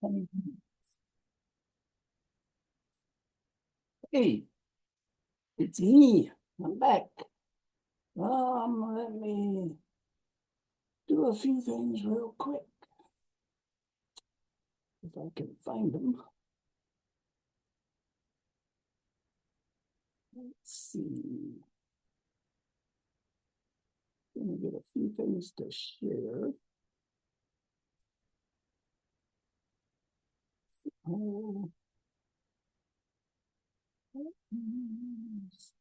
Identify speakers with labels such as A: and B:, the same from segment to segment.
A: Hey, it's me. I'm back. Let me do a few things real quick. If I can find them. Let's see. Gonna get a few things to share. Oh. Let's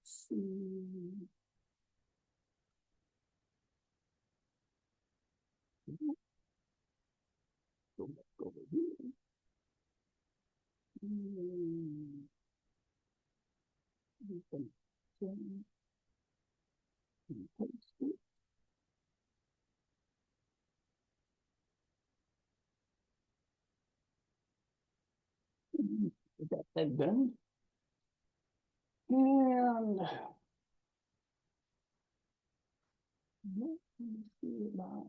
A: see. Go back over here. Paste it. We got that done. And let me see about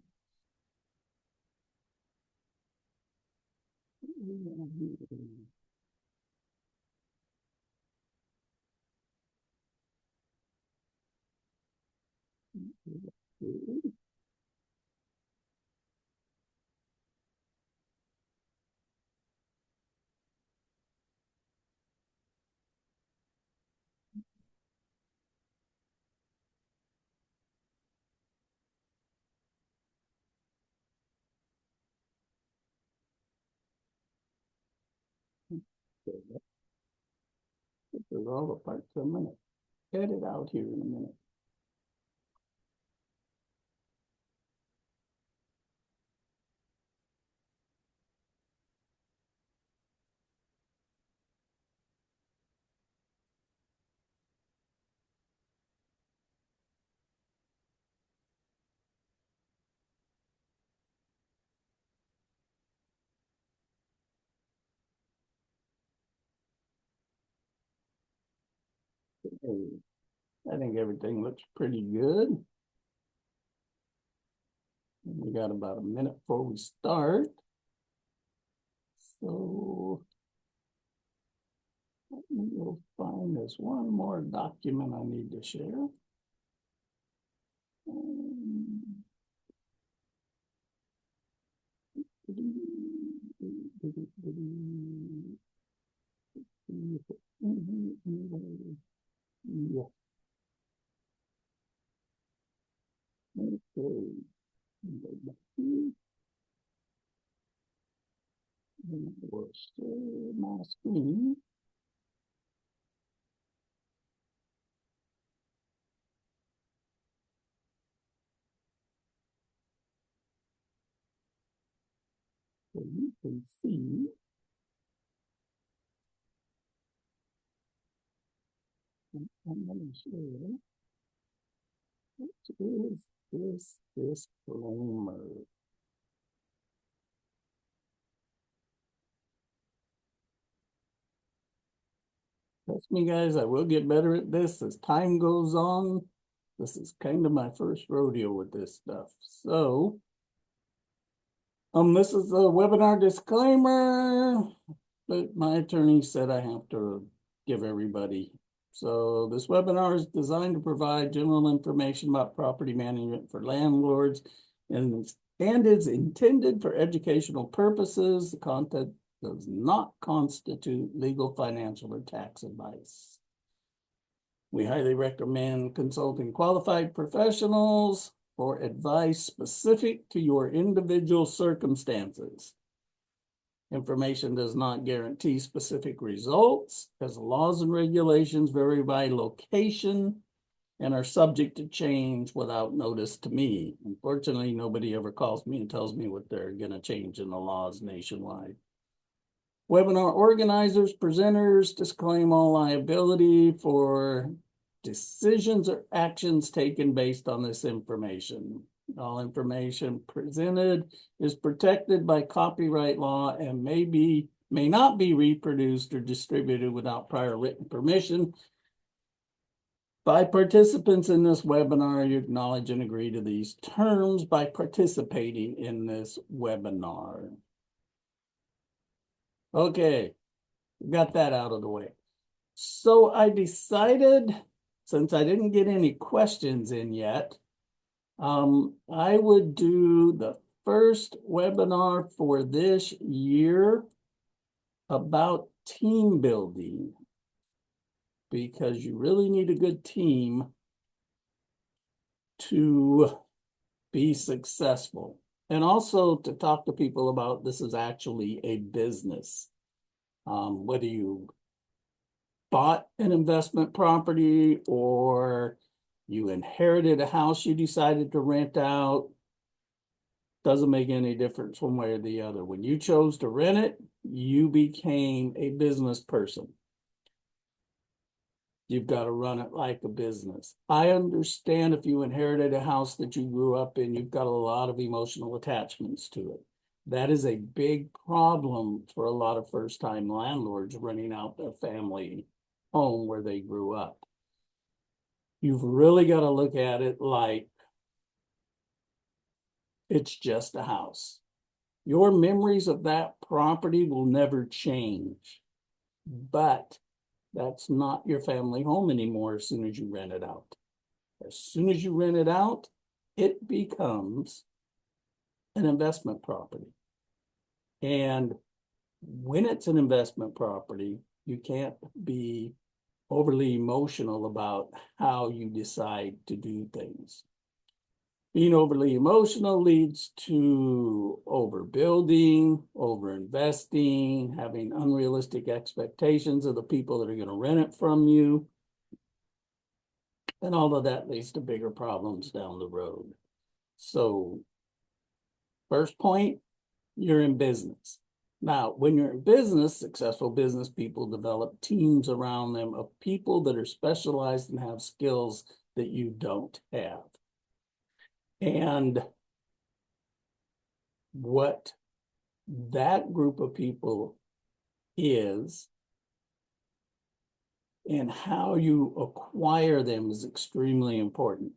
A: They're all apart, so I'm gonna cut it out here in a minute. Hey, I think everything looks pretty good. We got about a minute before we start. So let me go find this one more document I need to share. Yeah. Okay. We'll share my screen. So you can see I'm going to share. What is this disclaimer? Trust me, guys, I will get better at this as time goes on. This is kind of my first rodeo with this stuff. So, this is a webinar disclaimer, but my attorney said I have to give everybody. So this webinar is designed to provide general information about property management for landlords and is intended for educational purposes. The content does not constitute legal, financial, or tax advice. We highly recommend consulting qualified professionals for advice specific to your individual circumstances. Information does not guarantee specific results, as laws and regulations vary by location and are subject to change without notice to me. Unfortunately, nobody ever calls me and tells me what they're going to change in the laws nationwide. Webinar organizers, presenters disclaim all liability for decisions or actions taken based on this information. All information presented is protected by copyright law and may not be reproduced or distributed without prior written permission By participants in this webinar, you acknowledge and agree to these terms by participating in this webinar. Okay, got that out of the way. So I decided, since I didn't get any questions in yet, I would do the first webinar for this year about team building, because you really need a good team to be successful. And also to talk to people about this is actually a business. Whether you bought an investment property or you inherited a house you decided to rent out, doesn't make any difference one way or the other. When you chose to rent it, you became a business person. You've got to run it like a business. I understand if you inherited a house that you grew up in, you've got a lot of emotional attachments to it. That is a big problem for a lot of first-time landlords renting out their family home where they grew up. You've really got to look at it like it's just a house. Your memories of that property will never change, but that's not your family home anymore as soon as you rent it out. As soon as you rent it out, it becomes an investment property. And when it's an investment property, you can't be overly emotional about how you decide to do things. Being overly emotional leads to overbuilding, overinvesting, having unrealistic expectations of the people that are going to rent it from you. And all of that leads to bigger problems down the road. So, first point, you're in business. Now, when you're in business, successful business people develop teams around them of people that are specialized and have skills that you don't have. And what that group of people is and how you acquire them is extremely important.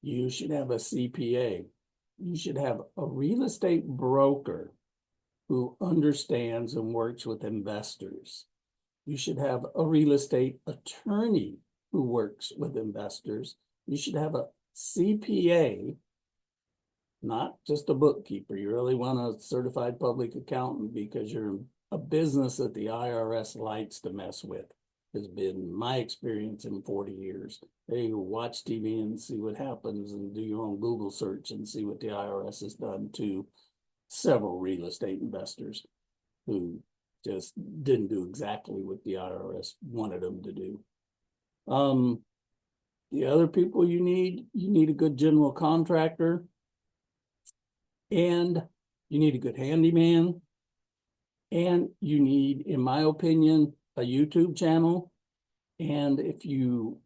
A: You should have a CPA. You should have a real estate broker who understands and works with investors. You should have a real estate attorney who works with investors. You should have a CPA, not just a bookkeeper. You really want a certified public accountant because you're a business that the IRS likes to mess with. Has been my experience in 40 years. Hey, watch TV and see what happens and do your own Google search and see what the IRS has done to several real estate investors who just didn't do exactly what the IRS wanted them to do. The other people you need a good general contractor, and you need a good handyman, and you need, in my opinion, a YouTube channel. And if you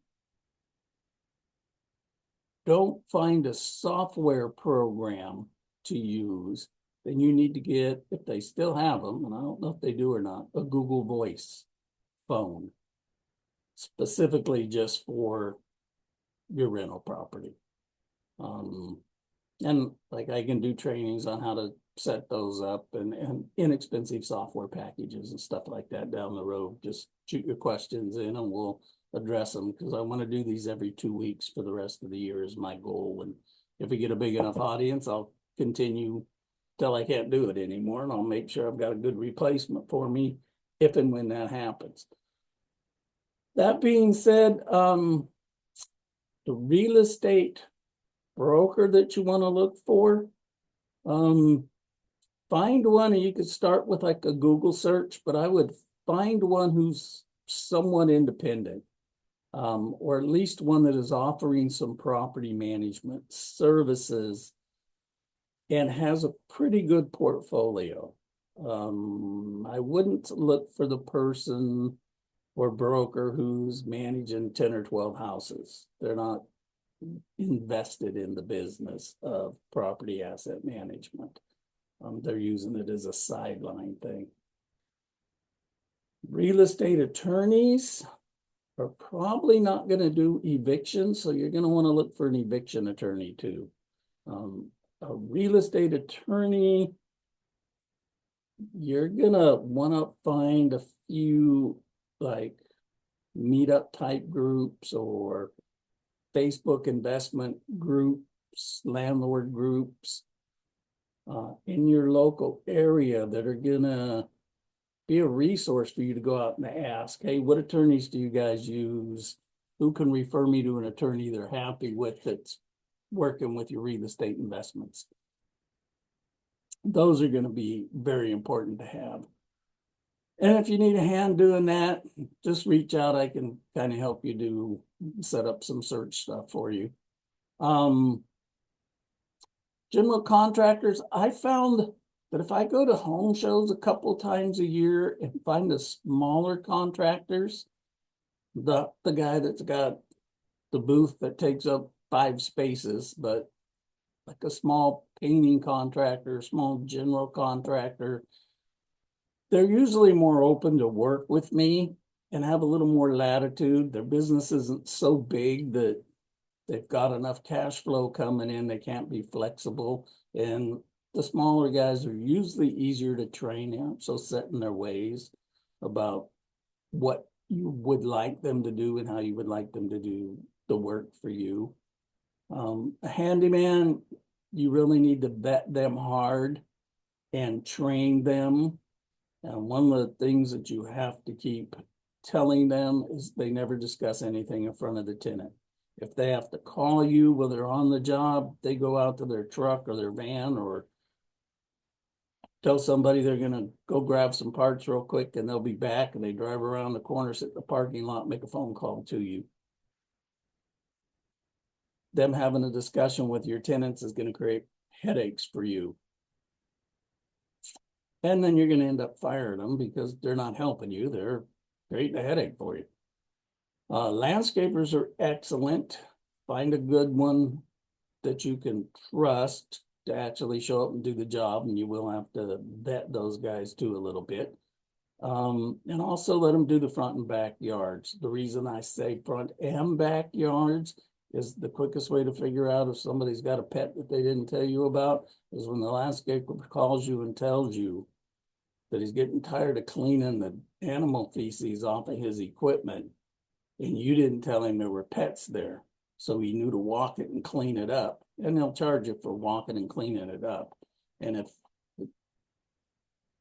A: don't find a software program to use, then you need to get, if they still have them, and I don't know if they do or not, a Google Voice phone, specifically just for your rental property. And like I can do trainings on how to set those up and inexpensive software packages and stuff like that down the road. Just shoot your questions in and we'll address them, because I want to do these every 2 weeks for the rest of the year is my goal. And if we get a big enough audience, I'll continue till I can't do it anymore, and I'll make sure I've got a good replacement for me if and when that happens. That being said, the real estate broker that you want to look for, find one, and you could start with like a Google search, but I would find one who's somewhat independent, or at least one that is offering some property management services and has a pretty good portfolio. I wouldn't look for the person or broker who's managing 10 or 12 houses. They're not invested in the business of property asset management. They're using it as a sideline thing. Real estate attorneys, are probably not going to do eviction, so you're going to want to look for an eviction attorney too. A real estate attorney, you're going to want to find a few like meetup type groups or Facebook investment groups, landlord groups in your local area that are going to be a resource for you to go out and ask, hey, what attorneys do you guys use? Who can refer me to an attorney they're happy with that's working with your real estate investments? Those are going to be very important to have. And if you need a hand doing that, just reach out. I can kind of help you set up some search stuff for you. General contractors, I found that if I go to home shows a couple times a year and find the smaller contractors, the guy that's got the booth that takes up 5 spaces, but like a small painting contractor, small general contractor, they're usually more open to work with me and have a little more latitude. Their business isn't so big that they've got enough cash flow coming in. They can't be flexible. And the smaller guys are usually easier to train in. So set in their ways about what you would like them to do and how you would like them to do the work for you. A handyman, you really need to vet them hard and train them. And one of the things that you have to keep telling them is they never discuss anything in front of the tenant. If they have to call you while they're on the job, they go out to their truck or their van or tell somebody they're going to go grab some parts real quick and they'll be back, and they drive around the corner, sit in the parking lot, make a phone call to you. Them having a discussion with your tenants is going to create headaches for you. And then you're going to end up firing them because they're not helping you. They're creating a headache for you. Landscapers are excellent. Find a good one that you can trust to actually show up and do the job, and you will have to vet those guys too a little bit. And also let them do the front and back yards. The reason I say front and back yards is the quickest way to figure out if somebody's got a pet that they didn't tell you about is when the landscaper calls you and tells you that he's getting tired of cleaning the animal feces off of his equipment, and you didn't tell him there were pets there. So he knew to walk it and clean it up, and they'll charge you for walking and cleaning it up. And if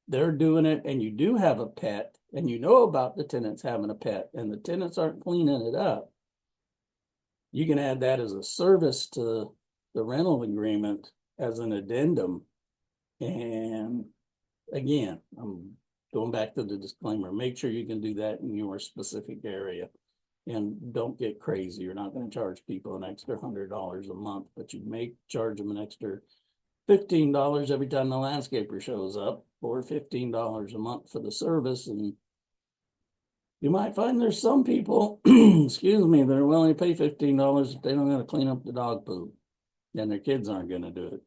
A: they're doing it and you do have a pet and you know about the tenants having a pet and the tenants aren't cleaning it up, you can add that as a service to the rental agreement as an addendum. And again, I'm going back to the disclaimer, make sure you can do that in your specific area. And don't get crazy. You're not going to charge people an extra $100 a month, but you may charge them an extra $15 every time the landscaper shows up, or $15 a month for the service. And you might find there's some people, excuse me, that are willing to pay $15 if they don't have to clean up the dog poop, and their kids aren't going to do it.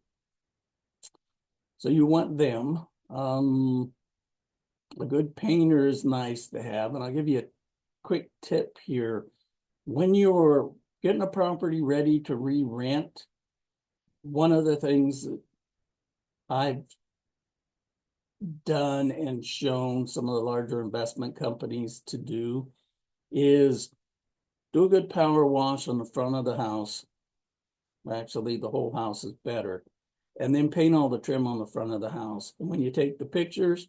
A: So you want them. A good painter is nice to have, and I'll give you a quick tip here. When you're getting a property ready to re-rent, one of the things that I've done and shown some of the larger investment companies to do is do a good power wash on the front of the house. Actually, the whole house is better. And then paint all the trim on the front of the house. And when you take the pictures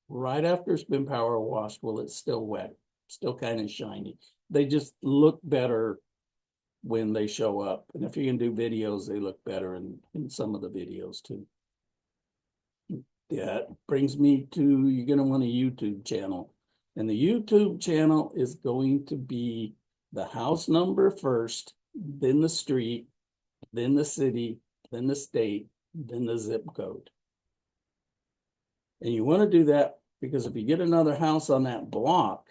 A: right after it's been power washed while it's still wet, still kind of shiny. They just look better when they show up. And if you can do videos, they look better in some of the videos too. That brings me to, you're going to want a YouTube channel. And the YouTube channel is going to be the house number first, then the street, then the city, then the state, then the zip code. And you want to do that because if you get another house on that block,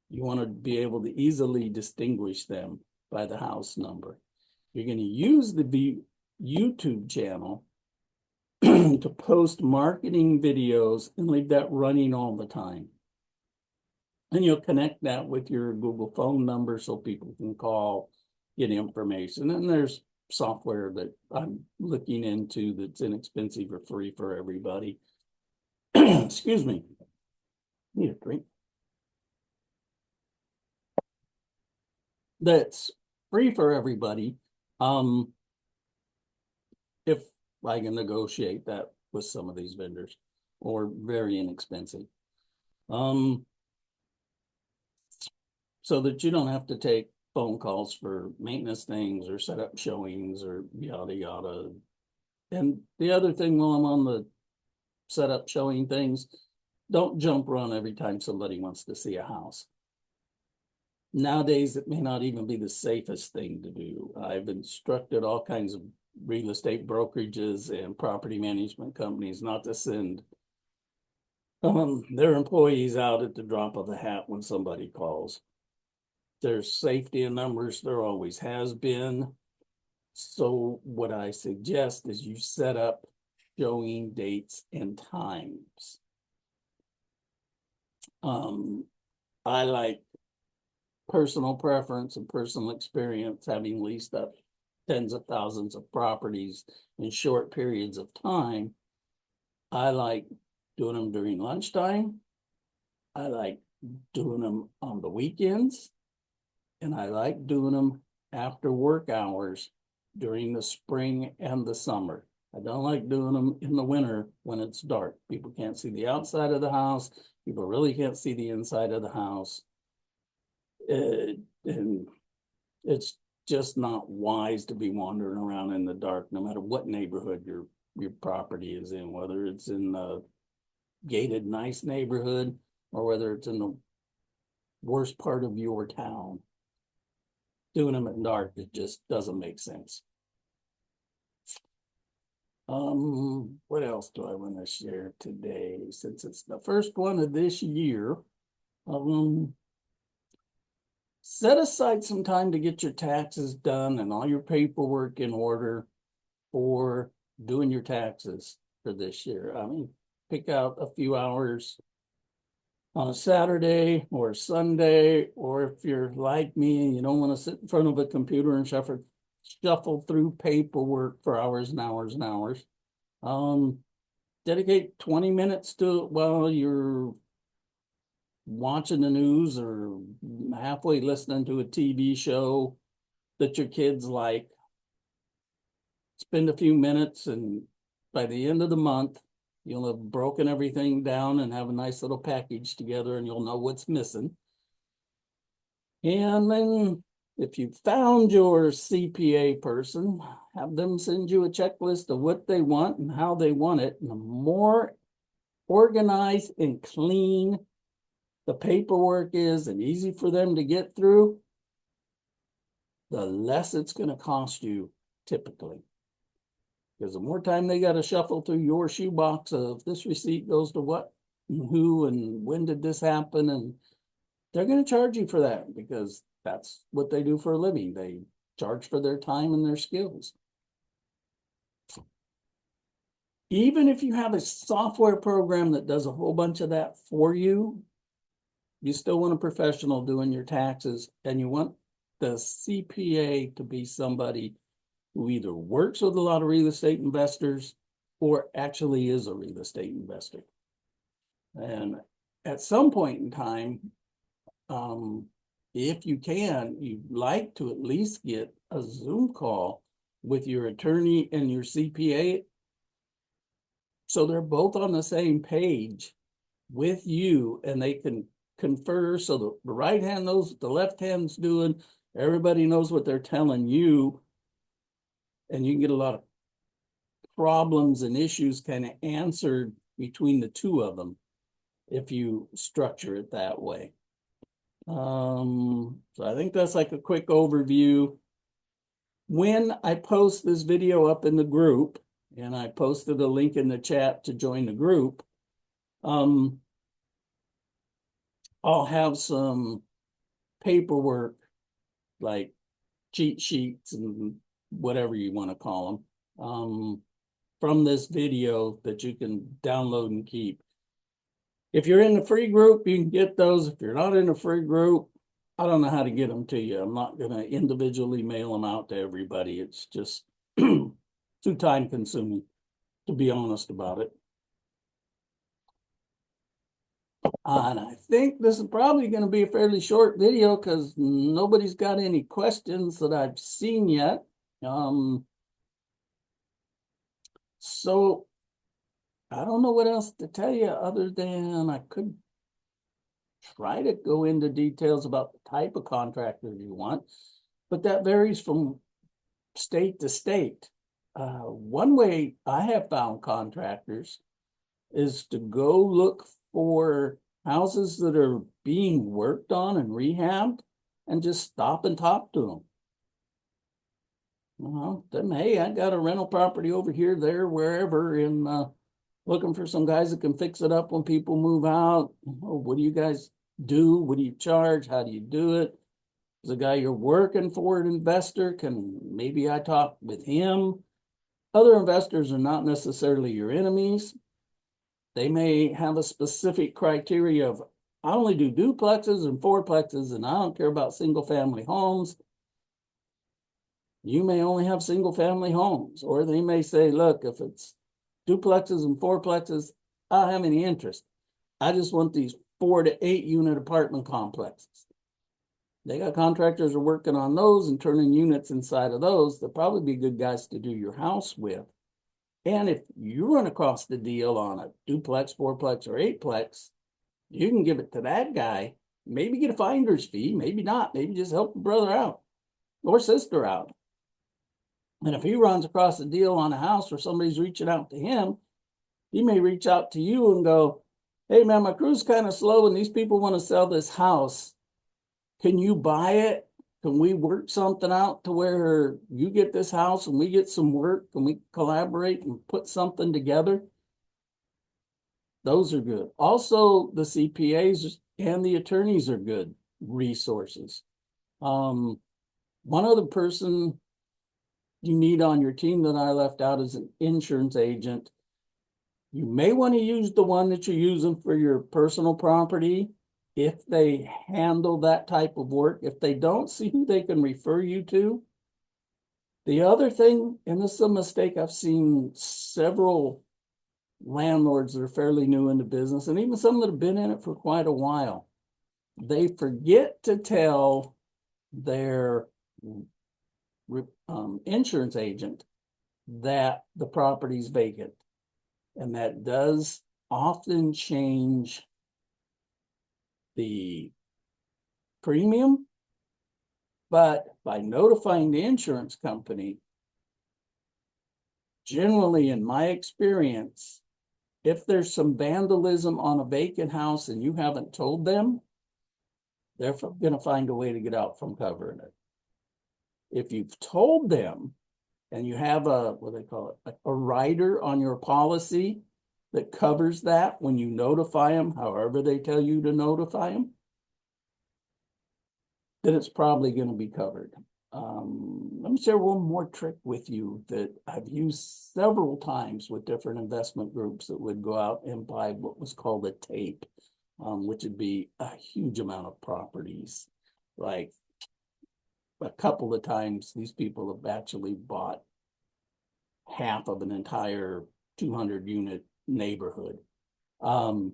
A: you want to be able to easily distinguish them by the house number. You're going to use the YouTube channel to post marketing videos and leave that running all the time. And you'll connect that with your Google phone number so people can call, get information. And there's software that I'm looking into that's inexpensive or free for everybody. Excuse me. Need a drink. That's free for everybody. If I can negotiate that with some of these vendors, or very inexpensive. So that you don't have to take phone calls for maintenance things or set up showings or yada yada. And the other thing, while I'm on the setup showing things, don't jump run every time somebody wants to see a house. Nowadays, it may not even be the safest thing to do. I've instructed all kinds of real estate brokerages and property management companies not to send their employees out at the drop of a hat when somebody calls. There's safety in numbers, there always has been. So what I suggest is you set up showing dates and times. I like personal preference and personal experience, having leased up tens of thousands of properties in short periods of time. I like doing them during lunchtime. I like doing them on the weekends. And I like doing them after work hours during the spring and the summer. I don't like doing them in the winter when it's dark. People can't see the outside of the house. People really can't see the inside of the house. And it's just not wise to be wandering around in the dark, no matter what neighborhood your property is in, whether it's in a gated, nice neighborhood or whether it's in the worst part of your town. Doing them at dark, it just doesn't make sense. What else do I want to share today? Since it's the first one of this year, set aside some time to get your taxes done and all your paperwork in order for doing your taxes for this year. I mean, pick out a few hours on a Saturday or a Sunday, or if you're like me and you don't want to sit in front of a computer and shuffle through paperwork for hours and hours and hours. Dedicate 20 minutes to it while you're watching the news or halfway listening to a TV show that your kids like. Spend a few minutes, and by the end of the month, you'll have broken everything down and have a nice little package together, and you'll know what's missing. And then if you found your CPA person, have them send you a checklist of what they want and how they want it. And the more organized and clean the paperwork is and easy for them to get through, the less it's going to cost you typically. Because the more time they got to shuffle through your shoebox of this receipt goes to what and who and when did this happen, and they're going to charge you for that because that's what they do for a living. They charge for their time and their skills. Even if you have a software program that does a whole bunch of that for you, you still want a professional doing your taxes, and you want the CPA to be somebody who either works with a lot of real estate investors or actually is a real estate investor. And at some point in time, if you can, you'd like to at least get a Zoom call with your attorney and your CPA so they're both on the same page with you and they can confer, so the right hand knows what the left hand's doing, everybody knows what they're telling you, and you can get a lot of problems and issues kind of answered between the two of them if you structure it that way. So I think that's like a quick overview. When I post this video up in the group, and I posted a link in the chat to join the group, I'll have some paperwork, like cheat sheets and whatever you want to call them, from this video that you can download and keep. If you're in the free group, you can get those. If you're not in the free group, I don't know how to get them to you. I'm not going to individually mail them out to everybody. It's just too time consuming, to be honest about it. And I think this is probably going to be a fairly short video because nobody's got any questions that I've seen yet. So I don't know what else to tell you other than I could try to go into details about the type of contractor you want, but that varies from state to state. One way I have found contractors is to go look for houses that are being worked on and rehabbed and just stop and talk to them. Well, then, hey, I got a rental property over here, there, wherever, and looking for some guys that can fix it up when people move out. Oh, what do you guys do? What do you charge? How do you do it? Is the guy you're working for an investor? Can maybe I talk with him? Other investors are not necessarily your enemies. They may have a specific criteria of, I only do duplexes and fourplexes, and I don't care about single family homes. You may only have single family homes, or they may say, look, if it's duplexes and fourplexes, I don't have any interest. I just want these 4 to 8 unit apartment complexes. They got contractors who are working on those and turning units inside of those. They'll probably be good guys to do your house with. And if you run across the deal on a duplex, fourplex, or eightplex, you can give it to that guy. Maybe get a finder's fee, maybe not. Maybe just help a brother out or sister out. And if he runs across a deal on a house where somebody's reaching out to him, he may reach out to you and go, hey, man, my crew's kind of slow and these people want to sell this house. Can you buy it? Can we work something out to where you get this house and we get some work? Can we collaborate and put something together? Those are good. Also, the CPAs and the attorneys are good resources. One other person you need on your team that I left out is an insurance agent. You may want to use the one that you're using for your personal property if they handle that type of work. If they don't, see who they can refer you to. The other thing, and this is a mistake I've seen several landlords that are fairly new into business, and even some that have been in it for quite a while, they forget to tell their insurance agent that the property's vacant. And that does often change the premium. But by notifying the insurance company, generally in my experience, if there's some vandalism on a vacant house and you haven't told them, they're going to find a way to get out from covering it. If you've told them and you have what they call it, a rider on your policy that covers that when you notify them, however they tell you to notify them, then it's probably going to be covered. Let me share one more trick with you that I've used several times with different investment groups that would go out and buy what was called a tape, which would be a huge amount of properties. Like a couple of times, these people have actually bought half of an entire 200 unit neighborhood. And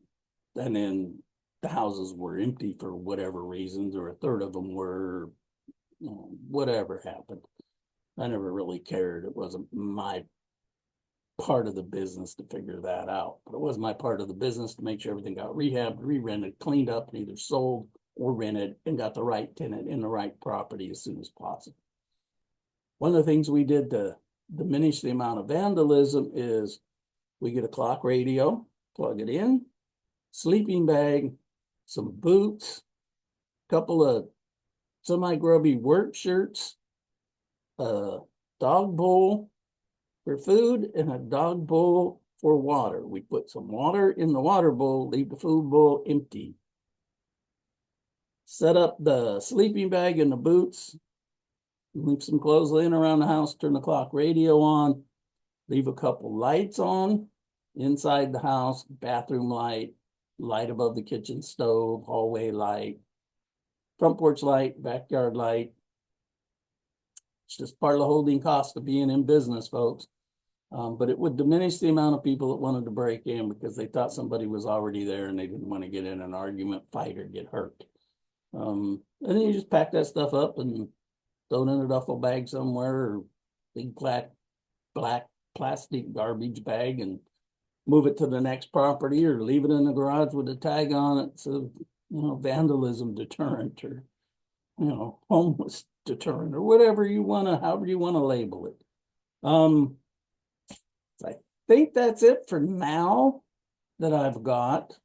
A: then the houses were empty for whatever reasons, or a third of them were, whatever happened. I never really cared. It wasn't my part of the business to figure that out, but it was my part of the business to make sure everything got rehabbed, re-rented, cleaned up, and either sold or rented, and got the right tenant in the right property as soon as possible. One of the things we did to diminish the amount of vandalism is we get a clock radio, plug it in, sleeping bag, some boots, a couple of semi-grubby work shirts, a dog bowl for food, and a dog bowl for water. We put some water in the water bowl, leave the food bowl empty. Set up the sleeping bag and the boots, leave some clothes laying around the house, turn the clock radio on, leave a couple lights on inside the house, bathroom light, light above the kitchen stove, hallway light, front porch light, backyard light. It's just part of the holding cost of being in business, folks. But it would diminish the amount of people that wanted to break in because they thought somebody was already there and they didn't want to get in an argument, fight, or get hurt. And then you just pack that stuff up and throw it in a duffel bag somewhere, or big black plastic garbage bag, and move it to the next property, or leave it in the garage with a tag on it. So, vandalism deterrent, or, homeless deterrent, or whatever you want to, however you want to label it. I think that's it for now that I've got.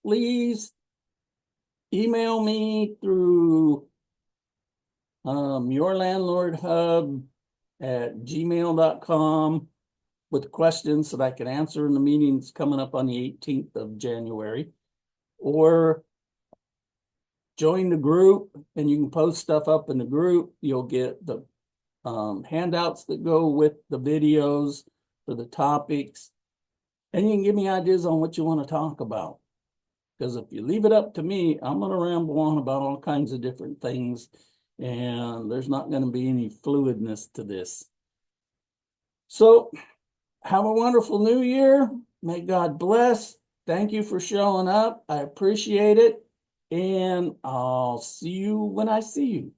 A: Please email me through yourlandlordhub@gmail.com with questions that I can answer in the meetings coming up on the 18th of January, or join the group and you can post stuff up in the group. You'll get the handouts that go with the videos for the topics, and you can give me ideas on what you want to talk about. Because if you leave it up to me, I'm going to ramble on about all kinds of different things, and there's not going to be any fluidness to this. So have a wonderful new year. May God bless. Thank you for showing up. I appreciate it. And I'll see you when I see you.